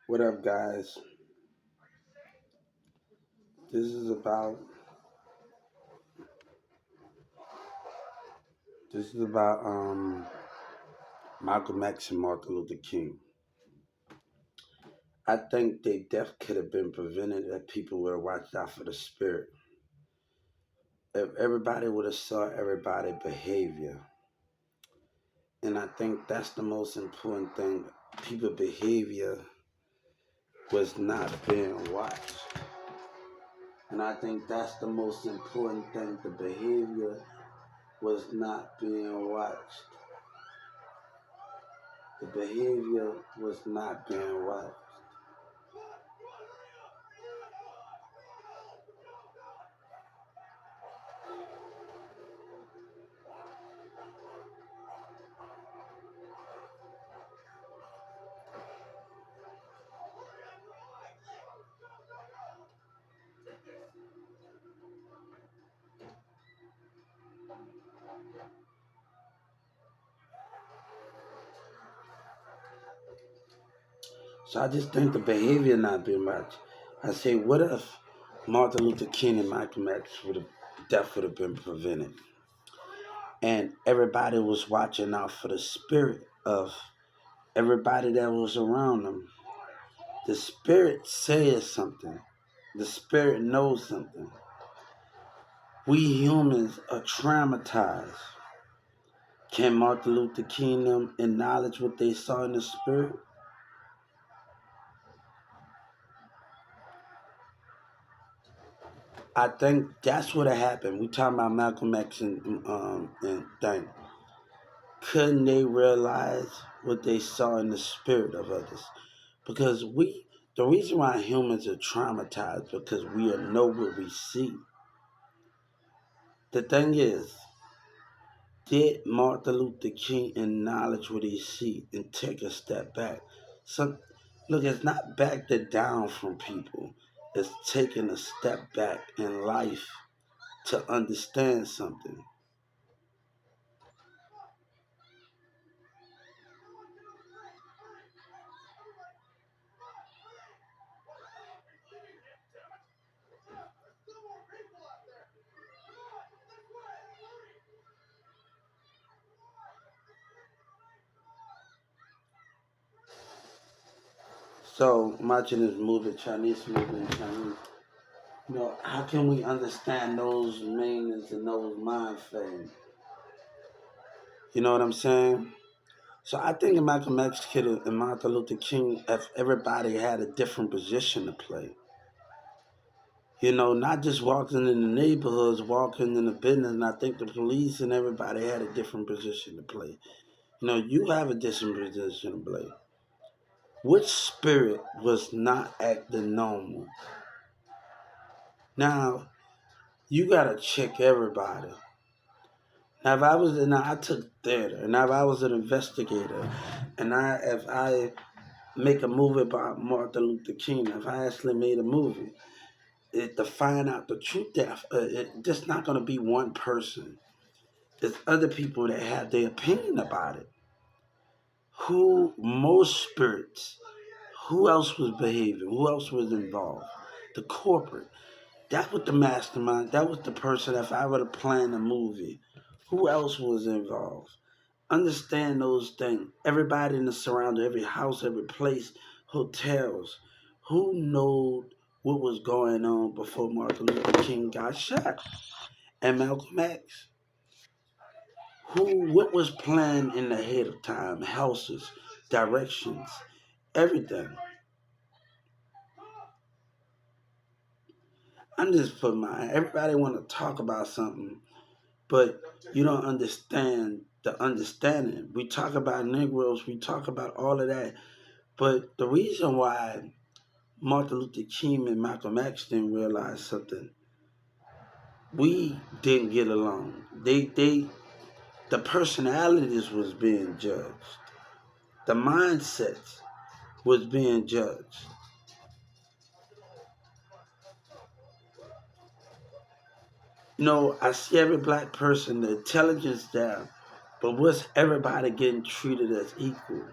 What up, guys? This is about Malcolm X and Martin Luther King. I think their death could have been prevented if people would have watched out for the spirit. If everybody would have saw everybody behavior, and I think that's the most important thing. People behavior was not being watched, and I think that's the most important thing. The behavior was not being watched. The behavior was not being watched. So I just think the behavior not being matched. I say, what if Martin Luther King and Malcolm X death would have been prevented, and everybody was watching out for the spirit of everybody that was around them. The spirit says something. The spirit knows something. We humans are traumatized. Can Martin Luther King them acknowledge what they saw in the spirit? I think that's what happened. We talking about Malcolm X and thing. Couldn't they realize what they saw in the spirit of others? Because the reason why humans are traumatized because we know what we see. The thing is, did Martin Luther King acknowledge what he see and take a step back? So, look, it's not backing down from people. It's taking a step back in life to understand something. So, watching this movie, Chinese movie, Chinese. How can we understand those meanings and those mind frames? You know what I'm saying? So I think Malcolm X Kid and Martin Luther King, if everybody had a different position to play. Not just walking in the neighborhoods, walking in the business, and I think the police and everybody had a different position to play. You have a different position to play. Which spirit was not acting normal? Now, you gotta check everybody. Now, I took theater, and if I was an investigator, and if I make a movie about Martin Luther King, if I actually made a movie, to find out the truth, just not going to be one person. It's other people that have their opinion about it. Who most spirits? Who else was behaving? Who else was involved? The corporate. That was the mastermind. That was the person. If I were to plan a movie, who else was involved? Understand those things. Everybody in the surrounding, every house, every place, hotels. Who knew what was going on before Martin Luther King got shot? And Malcolm X. What was planned in the head of time? Houses, directions, everything. I'm just putting everybody want to talk about something, but you don't understand the understanding. We talk about Negroes, we talk about all of that, but the reason why Martin Luther King and Malcolm X didn't realize something. We didn't get along. The personalities was being judged. The mindsets was being judged. I see every black person, the intelligence there, but was everybody getting treated as equal?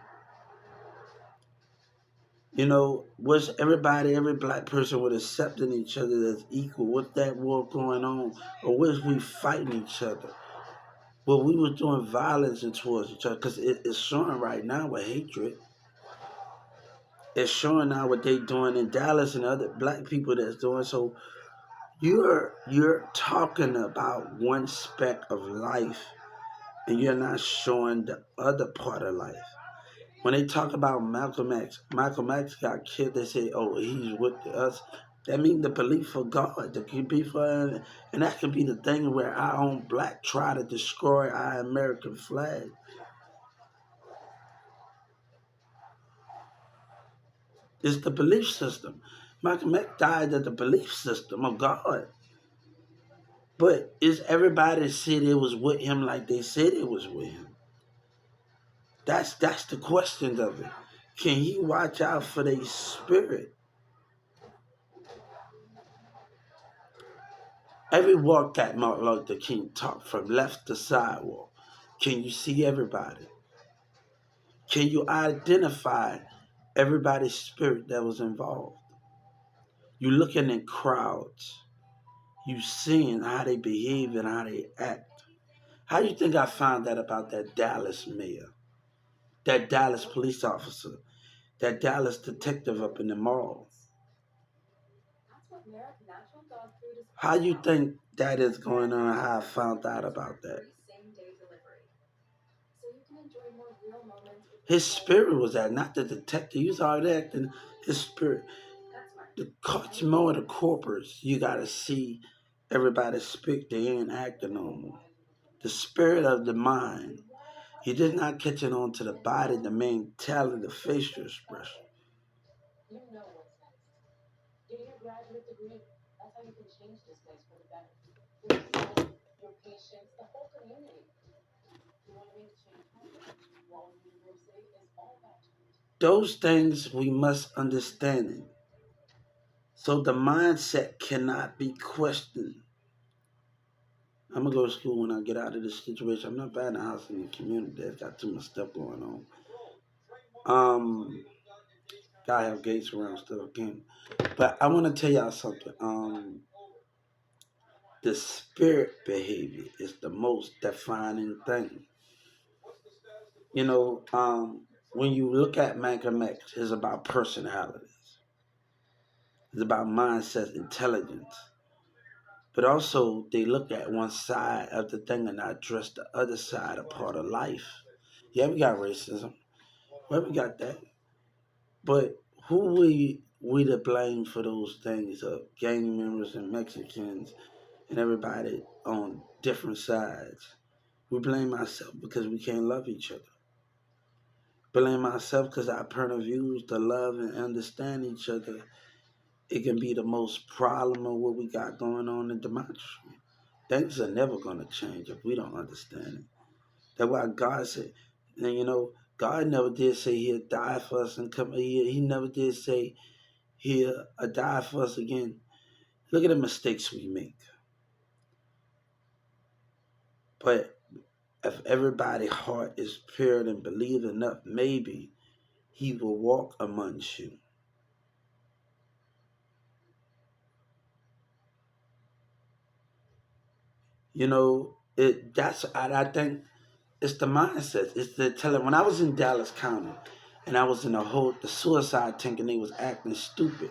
Was every black person was accepting each other as equal? Was that war going on? Or was we fighting each other? Well, we was doing violence towards each other because it's showing right now with hatred. It's showing now what they doing in Dallas and other black people that's doing. So you're talking about one speck of life and you're not showing the other part of life. When they talk about Malcolm X got killed, they say, oh, he's with us. That means the belief for God, the belief for, and that could be the thing where our own black try to destroy our American flag. It's the belief system. Malcolm X died of the belief system of God. But is everybody said it was with him like they said it was with him? That's the question of it. Can he watch out for their spirit? Every walk that Martin Luther King talked from left to sidewalk. Can you see everybody? Can you identify everybody's spirit that was involved? You looking at crowds. You seeing how they behave and how they act. How do you think I found that about that Dallas mayor, that Dallas police officer, that Dallas detective up in the mall? How you think that is going on? How I found out about that? His spirit was that, not the detective. He was already acting his spirit. The courts more the corporates. You gotta see everybody speak. They ain't acting normal. The spirit of the mind. He did not catching on to the body, the mentality, the facial expression. Those things we must understand it. So the mindset cannot be questioned. I'm gonna go to school when I get out of this situation. I'm not buying a house in the community. That's got too much stuff going on. Um, gotta have gates around still again. But I want to tell y'all something. The spirit behavior is the most defining thing. When you look at Malcolm X, it's about personalities. It's about mindset, intelligence. But also, they look at one side of the thing and not address the other side, a part of life. Yeah, we got racism. Well, we got that. But who we to blame for those things of gang members and Mexicans and everybody on different sides? We blame ourselves because we can't love each other. Blame ourselves because our point of views to love and understand each other. It can be the most problem of what we got going on in democracy. Things are never going to change if we don't understand it. That's why God said, and God never did say He'll die for us and come. He never did say He'll die for us again. Look at the mistakes we make. But if everybody's heart is pure and believe enough, maybe He will walk amongst you. I think it's the mindset. It's the telling. When I was in Dallas County, and I was in the suicide tank, and they was acting stupid,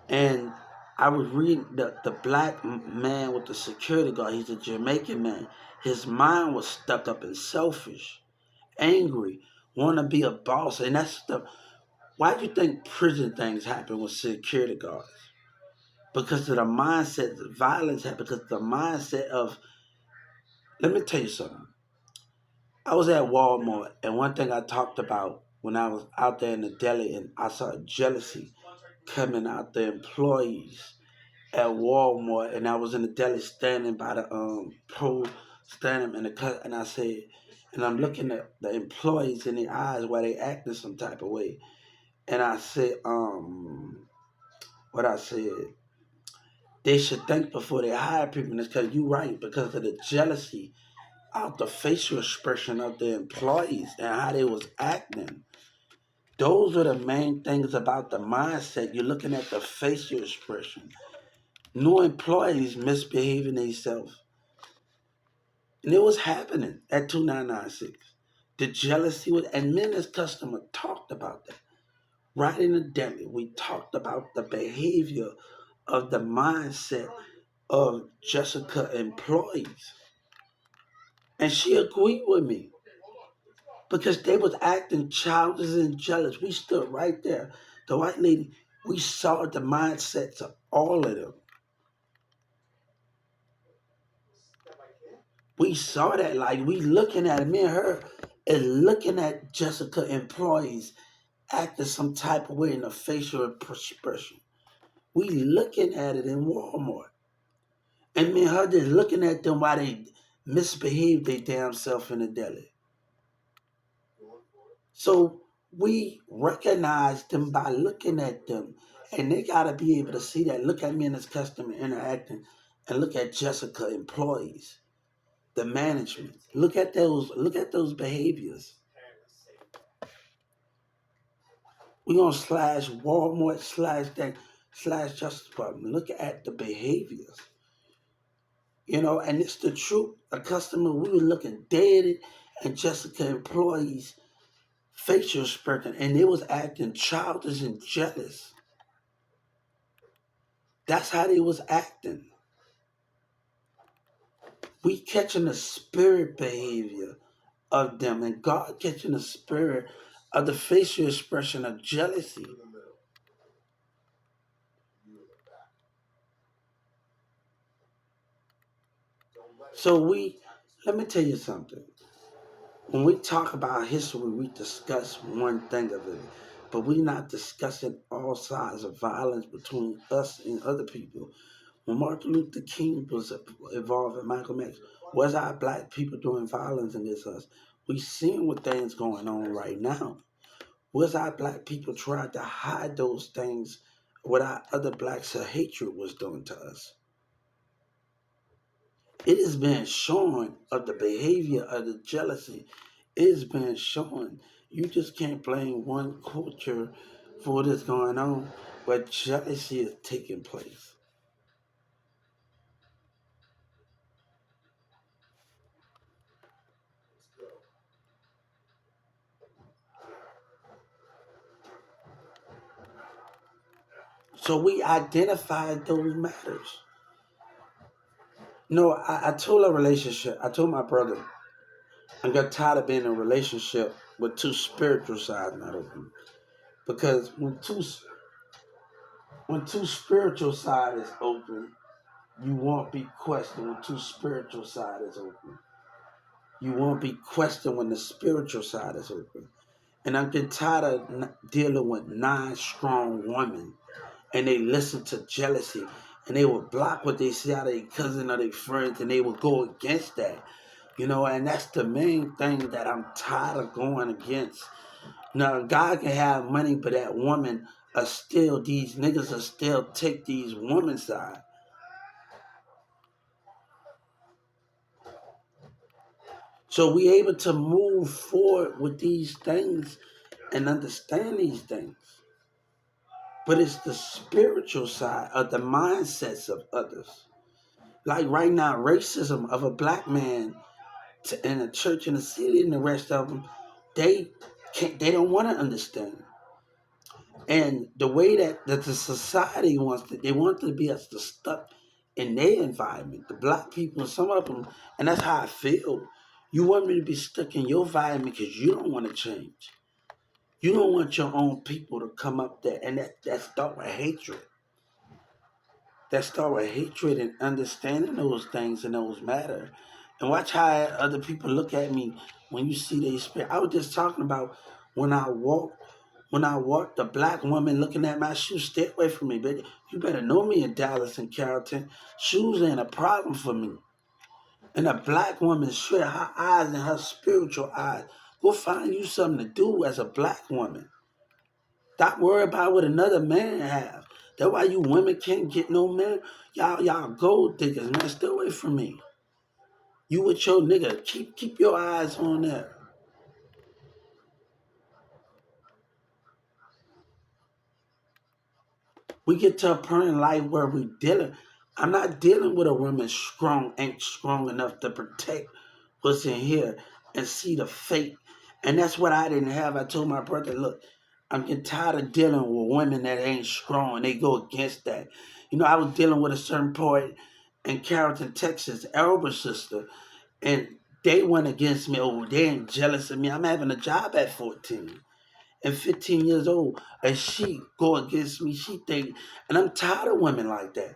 and I was reading the black man with the security guard. He's a Jamaican man. His mind was stuck up and selfish, angry, want to be a boss, and that's the. Why do you think prison things happen with security guards? Because of the mindset, violence happens because of the mindset of. Let me tell you something. I was at Walmart, and one thing I talked about when I was out there in the deli, and I saw jealousy coming out the employees at Walmart, and I was in the deli standing by the pro standing in the cut, and I said, and I'm looking at the employees in the eyes while they acting some type of way, and I said, what I said, they should think before they hire people, and it's because you right, because of the jealousy out the facial expression of the employees and how they was acting. Those are the main things about the mindset. You're looking at the facial expression. New employees misbehaving themselves. And it was happening at 2996. The jealousy was, and me and this customer talked about that. Right in the deli, we talked about the behavior of the mindset of Jessica employees. And she agreed with me because they was acting childish and jealous. We stood right there. The white lady, we saw the mindsets of all of them. We saw that, like we looking at it, me and her and looking at Jessica employees acting some type of way in the facial expression. We looking at it in Walmart. And me and her just looking at them while they misbehave their damn self in the deli. So we recognize them by looking at them. And they gotta be able to see that. Look at me and this customer interacting and look at Jessica employees, the management. Look at those behaviors. We're gonna slash Walmart slash that slash Justice Department. Look at the behaviors. And it's the truth. A customer, we were looking dead at Jessica employees' facial expression, and they was acting childish and jealous. That's how they was acting. We catching the spirit behavior of them, and God catching the spirit of the facial expression of jealousy. So let me tell you something. When we talk about history, we discuss one thing of it, but we're not discussing all sides of violence between us and other people. When Martin Luther King was involved in Michael X, was our black people doing violence against us? We seeing what things going on right now. Was our black people trying to hide those things what our other blacks of hatred was doing to us? It is being shown of the behavior of the jealousy. It is being shown. You just can't blame one culture for what is going on, but jealousy is taking place. So we identify those matters. No, I told a relationship, I told my brother, I got tired of being in a relationship with two spiritual sides not open. Because when two spiritual side is open, you won't be questioned when two spiritual side is open. You won't be questioned when the spiritual side is open. And I'm getting tired of dealing with nine strong women and they listen to jealousy and they will block what they see out of their cousin or their friends and they will go against that. And that's the main thing that I'm tired of going against. Now, God can have money, but that woman are still, these niggas are still take these women's side. So we able to move forward with these things and understand these things. But it's the spiritual side of the mindsets of others. Like right now, racism of a black man in a church in the city and the rest of them, they can't, they don't want to understand. And the way that the society wants to, they want to be us to stuck in their environment. The black people, some of them, and that's how I feel. You want me to be stuck in your environment because you don't want to change. You don't want your own people to come up there, and that start with hatred. That start with hatred and understanding those things and those matter. And watch how other people look at me when you see their spirit. I was just talking about when I walk, the black woman looking at my shoes, stay away from me, baby. You better know me in Dallas and Carrollton. Shoes ain't a problem for me. And a black woman, sure, her eyes and her spiritual eyes. Go find you something to do as a black woman. Stop worrying about what another man have. That's why you women can't get no man. Y'all gold diggers, man. Stay away from me. You with your nigga. Keep your eyes on that. We get to a point in life where we dealing. I'm not dealing with a woman strong, ain't strong enough to protect what's in here and see the fate. And that's what I didn't have. I told my brother, look, I'm getting tired of dealing with women that ain't strong and they go against that. You know, I was dealing with a certain poet in Carrollton, Texas, elder sister, and they went against me. Oh, they ain't jealous of me. I'm having a job at 14 and 15 years old, and she go against me. She think, and I'm tired of women like that.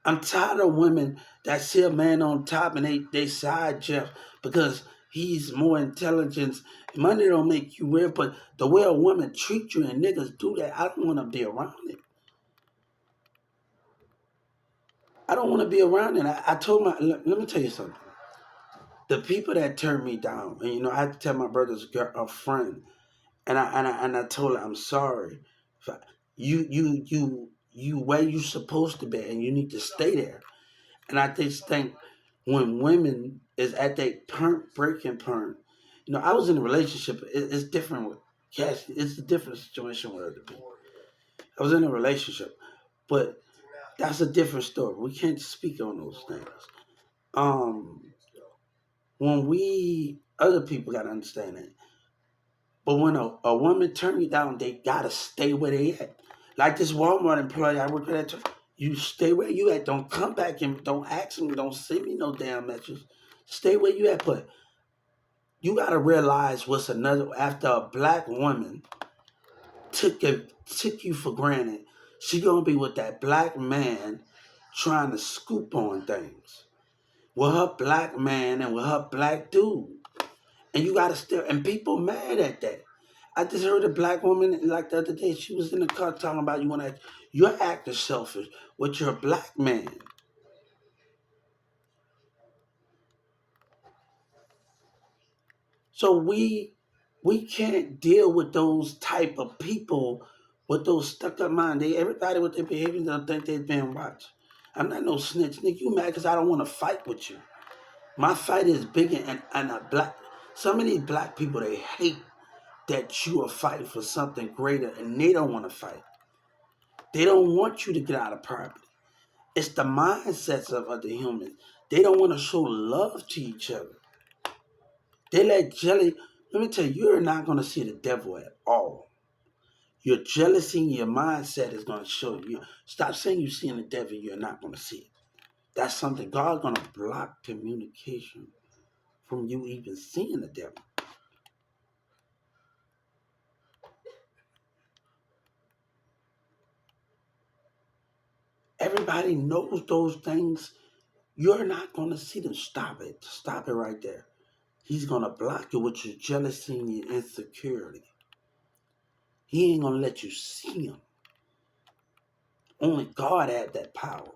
I'm tired of women that see a man on top and they side Jeff because he's more intelligent. Money don't make you real, but the way a woman treat you and niggas do that, I don't want to be around it. I don't want to be around it. I told let me tell you something. The people that turn me down, and you know, I had to tell my brother's girl, a friend, and I told her I'm sorry. You where you supposed to be, and you need to stay there. And I just think when women is at that breaking point, you know, I was in a relationship. It's different with Cash. It's a different situation with other people. I was in a relationship, but that's a different story. We can't speak on those things. Um, when we other people gotta understand it. But when a woman turn you down, they gotta stay where they at. Like this Walmart employee I work at, you stay where you at. Don't come back and don't ask me, don't send me no damn messages. Stay where you at. But you gotta realize what's another after a black woman took you for granted, she gonna be with that black man trying to scoop on things. With her black man and with her black dude. And you gotta still and people mad at that. I just heard a black woman like the other day. She was in the car talking about you're acting selfish with your black man. So we can't deal with those type of people with those stuck up mind. Everybody with their behavior don't think they've been watched. I'm not no snitch, nigga. You mad because I don't want to fight with you. My fight is bigger and a black. Some of these black people they hate that you are fighting for something greater and they don't want to fight. They don't want you to get out of poverty. It's the mindsets of other humans. They don't want to show love to each other. They let jelly. Let me tell you, you're not going to see the devil at all. Your jealousy and your mindset is going to show you. Stop saying you're seeing the devil, you're not going to see it. That's something God's going to block communication from you even seeing the devil. Everybody knows those things. You're not going to see them. Stop it. Stop it right there. He's going to block you with your jealousy and your insecurity. He ain't going to let you see him. Only God had that power.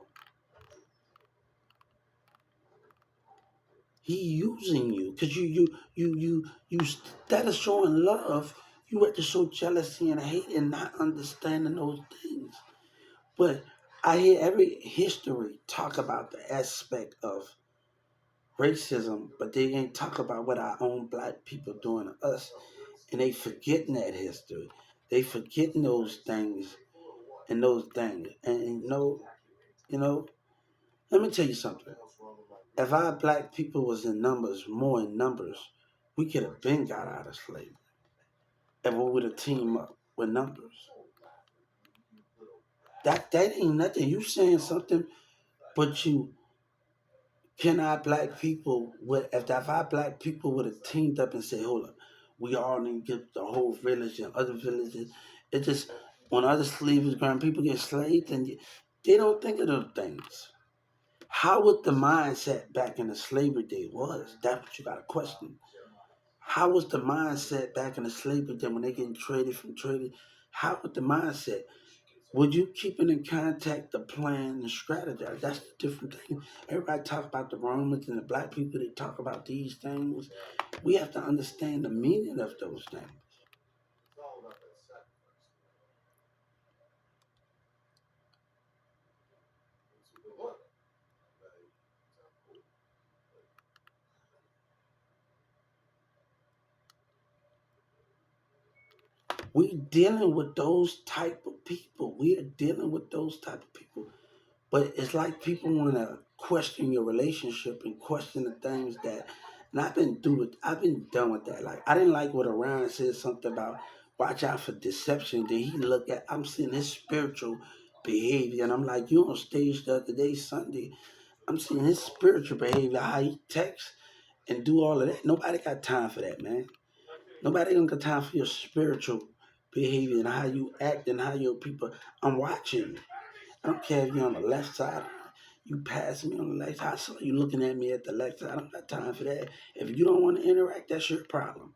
He using you because you instead of showing love, you have to show jealousy and hate and not understanding those things. But I hear every history talk about the aspect of racism, but they ain't talk about what our own black people doing to us, and they forgetting that history. They forgetting those things and those things, and you know. Let me tell you something. If our black people was in numbers, more in numbers, we could have been got out of slavery. If we would have teamed up with numbers. That ain't nothing. You saying something, but you can our black people would if our black people would have teamed up and said, hold up, we all need to get the whole village and other villages. It just when other slaves ground people get slaved and they don't think of those things. How would the mindset back in the slavery day was? That's what you got to question. How was the mindset back in the slavery day when they getting traded from trading? How was the mindset? Would you keeping in contact the plan and strategize? That's the different thing. Everybody talk about the Romans and the black people. They talk about these things. We have to understand the meaning of those things. We dealing with those type of people. We are dealing with those type of people. But it's like people want to question your relationship and question the things that. And I've been done with that. Like I didn't like what Orion said something about watch out for deception. Then he look at I'm seeing his spiritual behavior, and I'm like, you on stage the other day Sunday. I'm seeing his spiritual behavior, how he texts and do all of that. Nobody got time for that, man. Nobody don't got time for your spiritual behavior and how you act and how your people. I'm watching you. I don't care if you're on the left side. You pass me on the left side. I saw you looking at me at the left side. I don't got time for that. If you don't want to interact, that's your problem.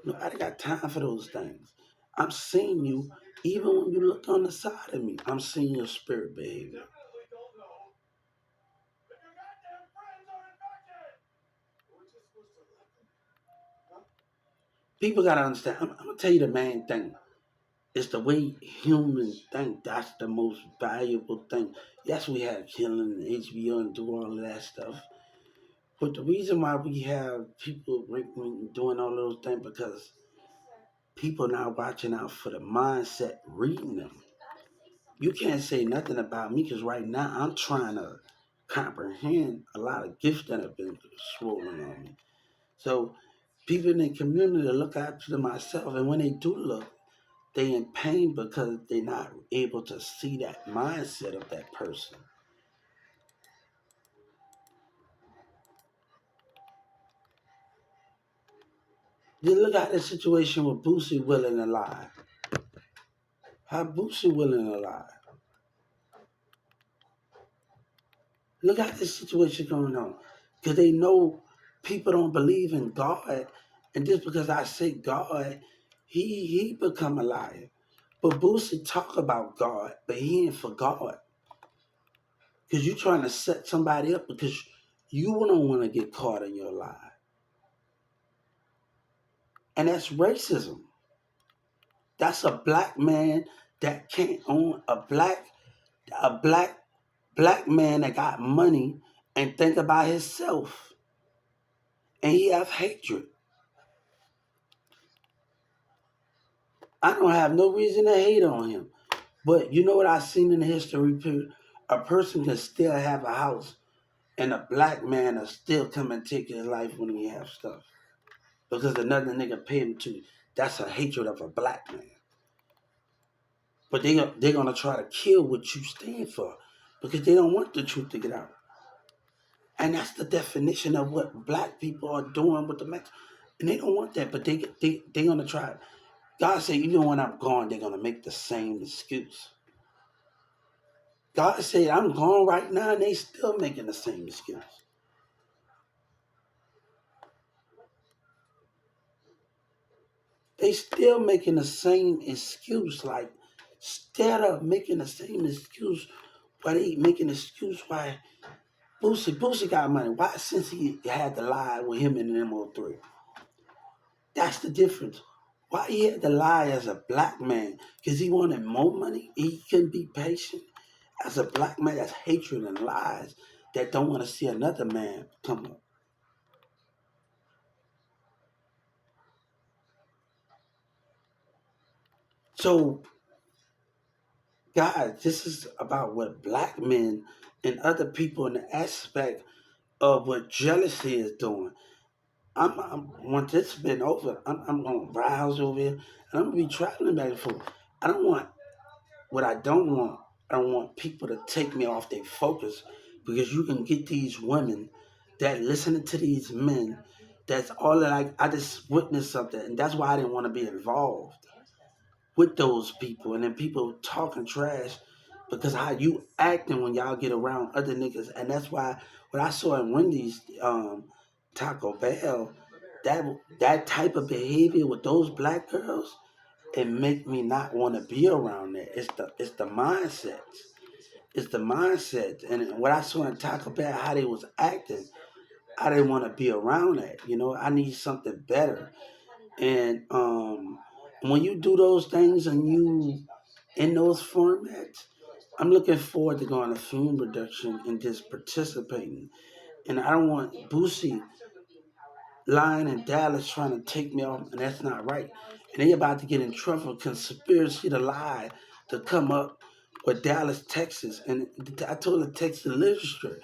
Nobody got time for those things. I'm seeing you, even when you look on the side of me, I'm seeing your spirit behavior. People got to understand. I'm going to tell you the main thing. It's the way humans think. That's the most valuable thing. Yes, we have killing and HBO and do all of that stuff. But the reason why we have people doing all those things because people not watching out for the mindset, reading them. You can't say nothing about me because right now I'm trying to comprehend a lot of gifts that have been swollen on me. So people in the community look after myself, and when they do look, they in pain because they're not able to see that mindset of that person. You look at the situation with Boosie willing to lie. How Boosie willing to lie? Look at this situation going on. Because they know people don't believe in God. And just because I say God, he become a liar. But Boosie talk about God, but he ain't for God. Because you trying to set somebody up because you don't want to get caught in your lie. And that's racism. That's a black man that can't own a black man that got money and think about himself. And he have hatred. I don't have no reason to hate on him. But you know what I've seen in the history period? A person can still have a house and a black man will still come and take his life when he have stuff. Because another nigga paid him to. That's a hatred of a black man. But they're gonna try to kill what you stand for. Because they don't want the truth to get out. And that's the definition of what black people are doing with the Mex. And they don't want that, but they gonna try it. God said, even when I'm gone, they're gonna make the same excuse. God said, I'm gone right now, and they still making the same excuse. They still making the same excuse. Like, instead of making the same excuse, why they making an excuse why Boosie got money. Why since he had to lie with him and them all three? That's the difference. Why he had to lie as a black man? Because he wanted more money? He couldn't be patient? As a black man, that's hatred and lies that don't want to see another man come up. So, guys, this is about what black men and other people in the aspect of what jealousy is doing. Once it's been over, I'm going to browse over here and I'm going to be traveling back and forth. I don't want what I don't want. I don't want people to take me off their focus because you can get these women that listening to these men. That's all that I just witnessed something, and that's why I didn't want to be involved with those people. And then people talking trash because how you acting when y'all get around other niggas, and that's why what I saw in Wendy's, Taco Bell, that type of behavior with those black girls, it make me not want to be around that. It's the mindset. It's the mindset. And what I saw in Taco Bell, how they was acting, I didn't want to be around that. I need something better. And when you do those things and you in those formats, I'm looking forward to going to film production and just participating. And I don't want Boosie lying in Dallas trying to take me off, and that's not right. And they about to get in trouble, conspiracy to lie, to come up with Dallas, Texas. And I told the Texas legislature,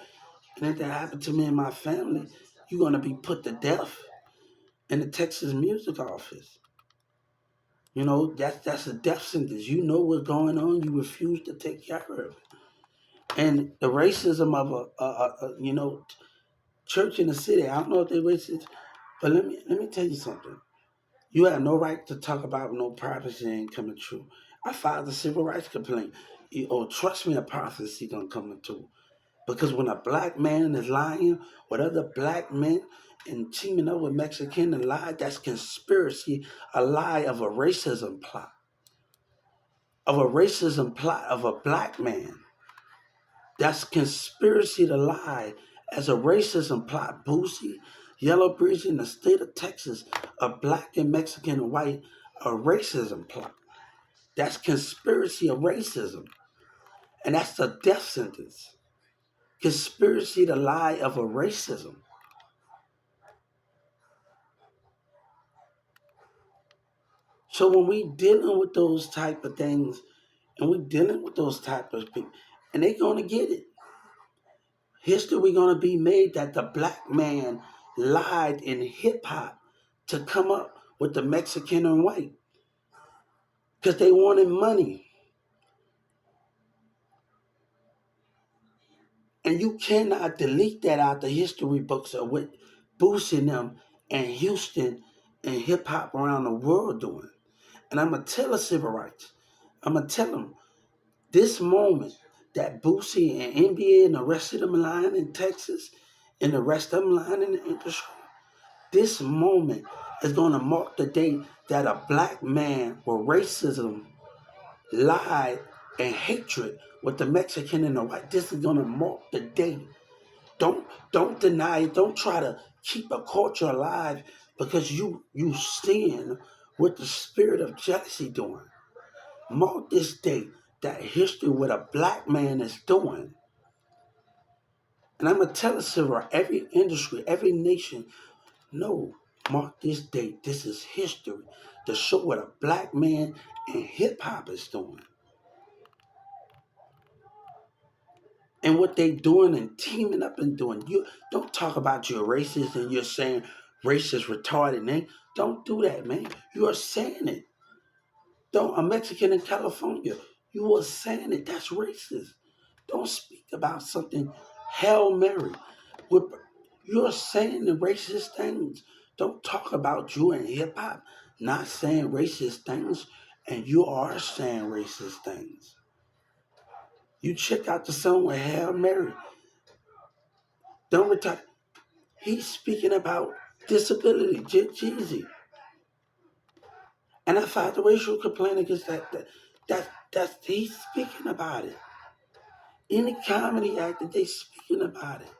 and if that happened to me and my family, you're gonna be put to death in the Texas music office. You know, that's a death sentence. You know what's going on, you refuse to take care of it. And the racism of church in the city, I don't know if they're racist, but let me tell you something. You have no right to talk about no prophecy ain't coming true. I filed a civil rights complaint. Trust me, a prophecy gonna come true. Because when a black man is lying with other black men and teaming up with Mexican and lie, that's conspiracy, a lie of a racism plot. Of a racism plot of a black man. That's conspiracy to lie as a racism plot. Boosie, Yellow Bridge in the state of Texas, a black and Mexican and white, a racism plot. That's conspiracy of racism. And that's the death sentence. Conspiracy to lie of a racism. So when we dealing with those type of things, and we dealing with those type of people, and they gonna get it. History gonna be made that the black man lied in hip hop to come up with the Mexican and white because they wanted money, and you cannot delete that out the history books of what boosting them and Houston and hip hop around the world doing. And I'm gonna tell the civil rights. I'm gonna tell them this moment that Boosie and NBA and the rest of them lying in Texas and the rest of them lying in the industry. This moment is going to mark the day that a black man with racism, lied, and hatred with the Mexican and the white. This is going to mark the day. Don't deny it. Don't try to keep a culture alive because you sin with the spirit of jealousy doing. Mark this day that history what a black man is doing. And I'm going to tell us every industry, every nation, no, mark this date. This is history to show what a black man in hip hop is doing. And what they doing and teaming up and doing. You don't talk about you're racist and you're saying racist retarded name. Don't do that, man. You are saying it. Don't a Mexican in California. You are saying it. That's racist. Don't speak about something Hail Mary. You're saying the racist things. Don't talk about you in hip hop not saying racist things, and you are saying racist things. You check out the song with Hail Mary. Don't retire. He's speaking about disability, Jeezy. And I filed a racial complaint against that's he's speaking about it. Any comedy actor, they speaking about it.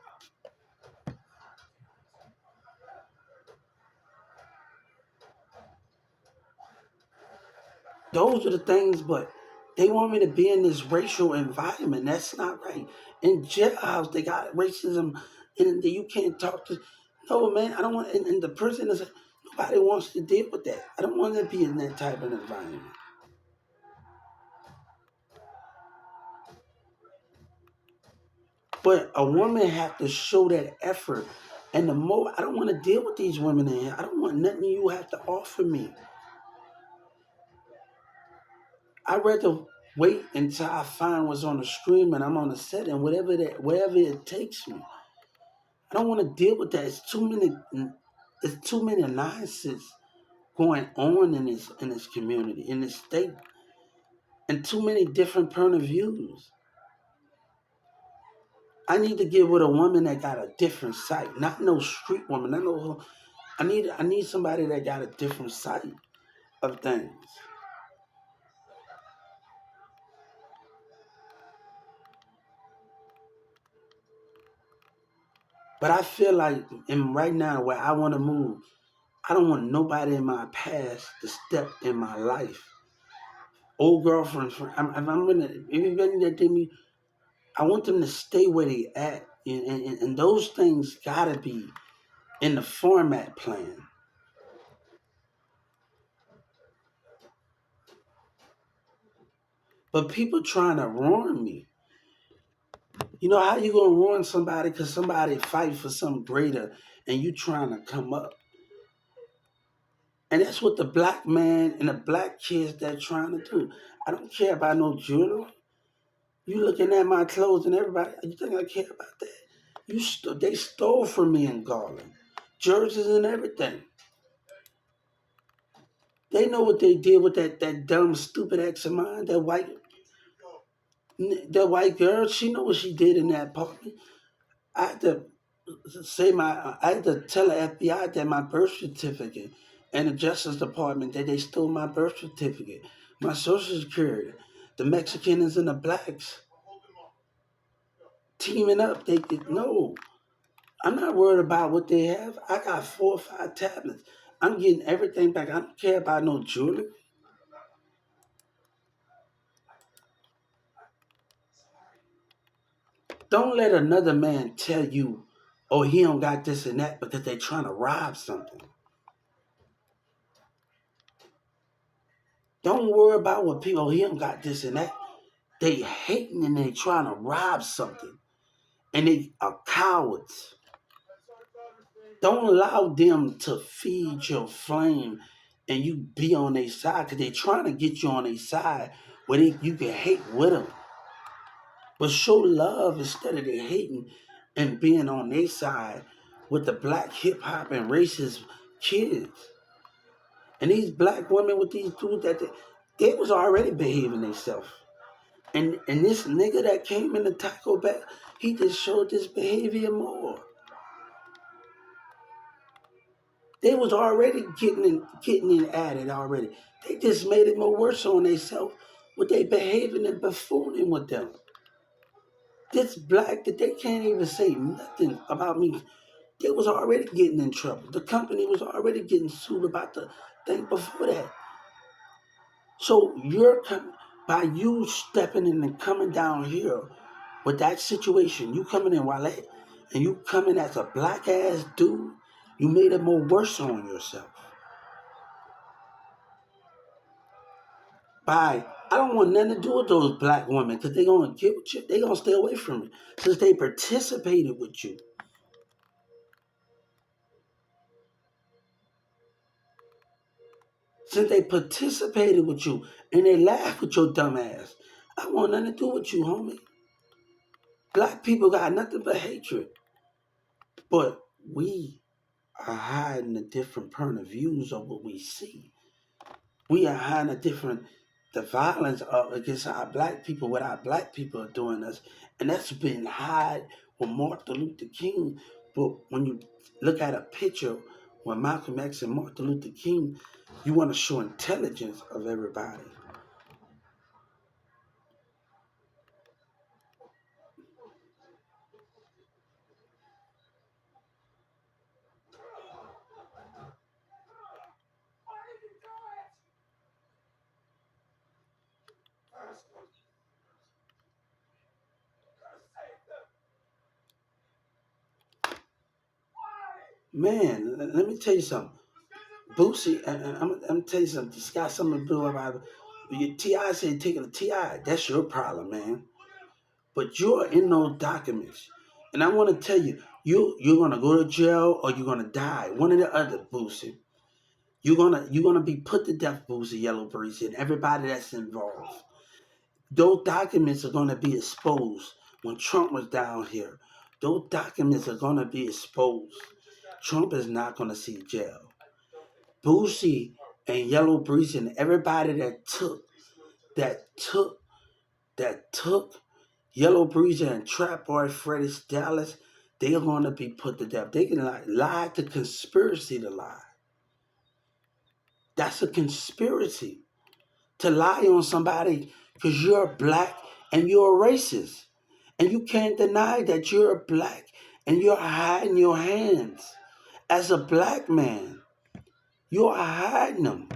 Those are the things, but they want me to be in this racial environment. That's not right. In jailhouse, they got racism, and you can't talk to. No, man, I don't want. And the person is nobody wants to deal with that. I don't want to be in that type of environment. But a woman have to show that effort. And the more I don't want to deal with these women in here. I don't want nothing you have to offer me. I'd rather wait until I find what's on the stream and I'm on the set and whatever it takes me. I don't want to deal with that. It's too many nonsense going on in this community, in this state, and too many different point of views. I need to get with a woman that got a different sight, not no street woman. I need somebody that got a different sight of things. But I feel like in right now where I want to move, I don't want nobody in my past to step in my life. Old girlfriends, I'm gonna anybody that did me, I want them to stay where they at, and those things gotta be. in the format plan. But people trying to ruin me. You know how you gonna ruin somebody because somebody fight for something greater and you trying to come up? And that's what the black man and the black kids they're trying to do. I don't care about no jewelry. You looking at my clothes and everybody, you think I care about that? They stole from me in Garland, jerseys and everything. They know what they did with that dumb, stupid ex of mine, that white girl. She know what she did in that apartment. I had to I had to tell the FBI that my birth certificate and the Justice Department that they stole my birth certificate, my Social Security, the Mexicans and the blacks teaming up. They no. I'm not worried about what they have. I got 4 or 5 tablets. I'm getting everything back. I don't care about no jewelry. Don't let another man tell you, oh, he don't got this and that because they trying to rob something. Don't worry about what people, oh, he don't got this and that. They hating and they trying to rob something. And they are cowards. Don't allow them to feed your flame and you be on their side because they trying to get you on their side where you can hate with them. But show love instead of the hating and being on their side with the black hip hop and racist kids. And these black women with these dudes they was already behaving themselves. And this nigga that came in the Taco Bell, he just showed this behavior more. They was already getting at it already. They just made it more worse on themselves with they behaving and buffooning with them. This black that they can't even say nothing about me. They was already getting in trouble. The company was already getting sued about the thing before that. So by you stepping in and coming down here with that situation, you coming in Wale, and you coming as a black ass dude, you made it more worse on yourself. I don't want nothing to do with those black women because they gonna get with you. They gonna stay away from me since they participated with you. Since they participated with you and they laughed with your dumb ass. I want nothing to do with you, homie. Black people got nothing but hatred. But we are hiding the different point of views of what we see. We are hiding the violence against our black people, what our black people are doing us. And that's been hid with Martin Luther King. But when you look at a picture with Malcolm X and Martin Luther King, you want to show intelligence of everybody. Man, let me tell you something. Boosie, I'm tell you something. This got something to do about your Ti said taking a Ti. That's your problem, man. But you're in those documents, and I want to tell you, you're gonna go to jail or you're gonna die. One or the other, Boosie. You're gonna be put to death, Boosie, Yellow Breezy, and everybody that's involved. Those documents are gonna be exposed when Trump was down here. Those documents are gonna be exposed. Trump is not gonna see jail. Boosie and Yellow Breeze and everybody that took that took Yellow Breeze and Trap Boy Freddie Dallas, they are going to be put to death. They can lie to conspiracy to lie. That's a conspiracy to lie on somebody because you're black and you're a racist. And you can't deny that you're black and you're hiding your hands. As a black man, you are hiding them.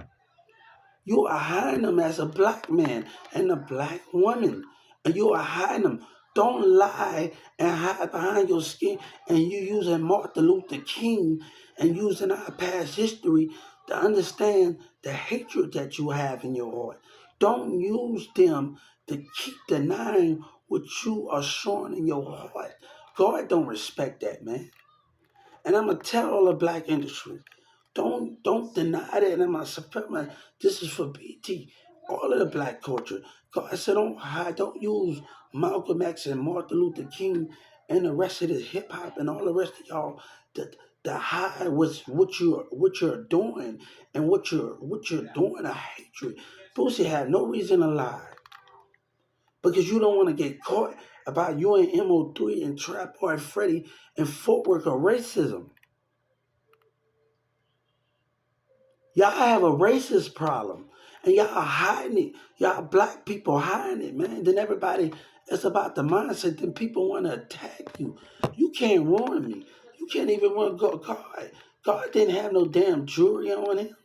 You are hiding them as a black man and a black woman. And you are hiding them. Don't lie and hide behind your skin and you using Martin Luther King and using our past history to understand the hatred that you have in your heart. Don't use them to keep denying what you are showing in your heart. God don't respect that, man. And I'm gonna tell all the black industry, don't deny that. And I'm gonna support my. This is for BT, all of the black culture. God said, don't hide, don't use Malcolm X and Martin Luther King and the rest of the hip hop and all the rest of y'all to hide what you're doing and what you're doing a hatred. Boosie had no reason to lie because you don't want to get caught about you and MO3 and Trap Boy Freddy and footwork of racism. Y'all have a racist problem. And y'all are hiding it. Y'all black people hiding it, man. Then everybody, it's about the mindset. Then people want to attack you. You can't ruin me. You can't even run God. God didn't have no damn jewelry on him.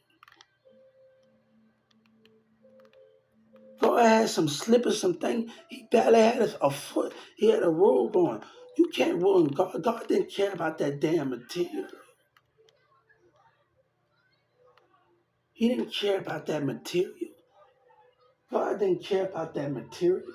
God had some slippers, some thing. He barely had a foot. He had a robe on. You can't ruin God. God didn't care about that damn material. He didn't care about that material. God didn't care about that material.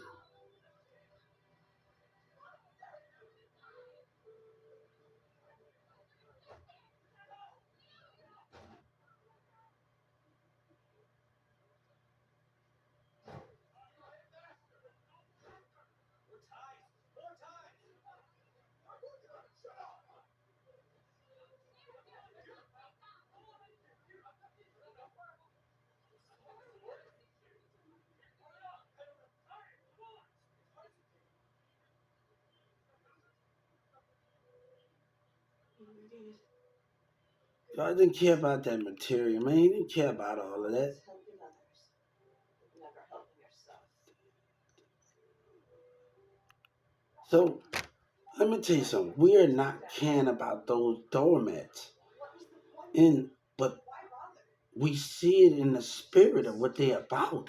God didn't care about that material, man. He didn't care about all of that. So let me tell you something. We are not caring about those doormats, and but we see it in the spirit of what they're about.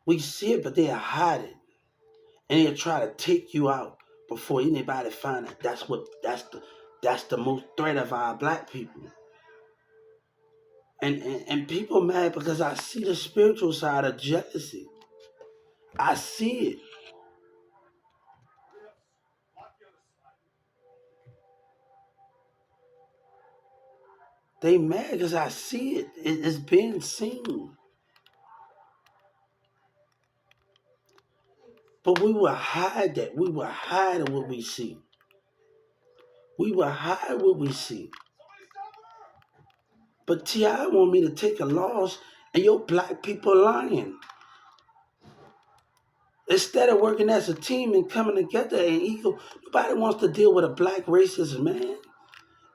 We see it, but they are hiding, and they'll try to take you out before anybody find it. That's the most threat of our black people. And people mad because I see the spiritual side of jealousy. I see it. They mad because I see it. It's being seen. But we will hide that. We will hide what we see. We will hide what we see. But T.I. want me to take a loss and your black people lying. Instead of working as a team and coming together and equal, nobody wants to deal with a black racist man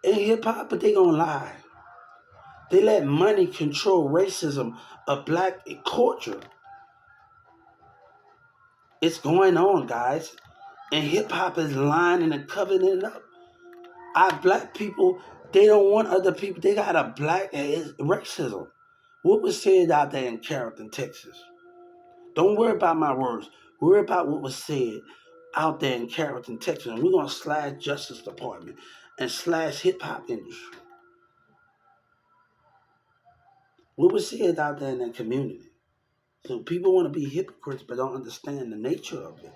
in hip hop, but they gonna lie. They let money control racism of black culture. It's going on, guys. And hip hop is lying and covering it up. Our black people, they don't want other people. They got a black it's racism. What was said out there in Carrollton, Texas? Don't worry about my words. Worry about what was said out there in Carrollton, Texas. And we're gonna slash Justice Department and slash hip hop industry. What was said out there in that community? So people want to be hypocrites but don't understand the nature of it.